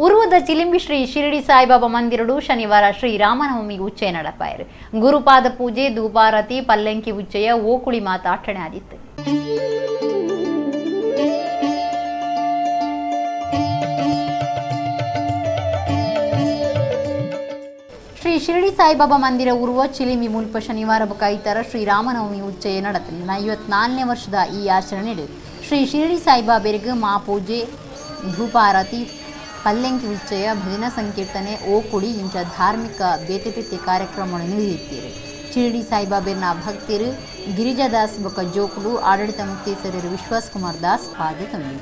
ಉರ್ವದ ಚಿಲಿಂಬಿ ಶ್ರೀ ಶಿರಡಿ ಸಾಯಿಬಾಬಾ ಮಂದಿರಡು ಶನಿವಾರ ಶ್ರೀ ರಾಮನವಮಿ ಉಚ್ಚಯ ನಡಪಾಯರು. ಗುರುಪಾದ ಪೂಜೆ, ಧೂಪಾರತಿ, ಪಲ್ಲಂಕಿ ಉಚ್ಚಯ, ಓಕುಳಿ ಮಾತಾಟಣೆ ಆದಿತ್ತು. ಶ್ರೀ ಶಿರಡಿ ಸಾಯಿಬಾಬಾ ಮಂದಿರ ಉರ್ವ ಚಿಲಿಂಬಿ ಮುಲ್ಪ ಶನಿವಾರ ಬಕಾಯಿತರ ಶ್ರೀ ರಾಮನವಮಿ ಉಚ್ಚಯ ನಡತಲಿ 54ನೇ ವರ್ಷದ ಈ ಆಚರಣೆ ನಡೆಯಿತು. ಶ್ರೀ ಶಿರಡಿ ಸಾಯಿಬಾಬೆರಿಗೆ ಮಹಾಪೂಜೆ, ಧೂಪಾರತಿ, ಪಲ್ಲಂಕಿ ಉಚ್ಚಯ, ಭಜನಾ ಸಂಕೀರ್ತನೆ, ಓಕುಡಿ ಇಂಚ ಧಾರ್ಮಿಕ ಬೇತೆ ಕಾರ್ಯಕ್ರಮಗಳನ್ನು ನಡೆಯುತ್ತೀರಿ. ಶಿರಡಿ ಸಾಯಿಬಾಬೆರ್ನ ಭಕ್ತರು ಗಿರಿಜಾದಾಸ್ ಬೊಕ್ಕ ಜೋಕುಲು ಆಡಳಿತ ಮುಕ್ತೇಸರರು ವಿಶ್ವಾಸ್ ಕುಮಾರ್ ದಾಸ್ ಪಾದ ತಂದರು.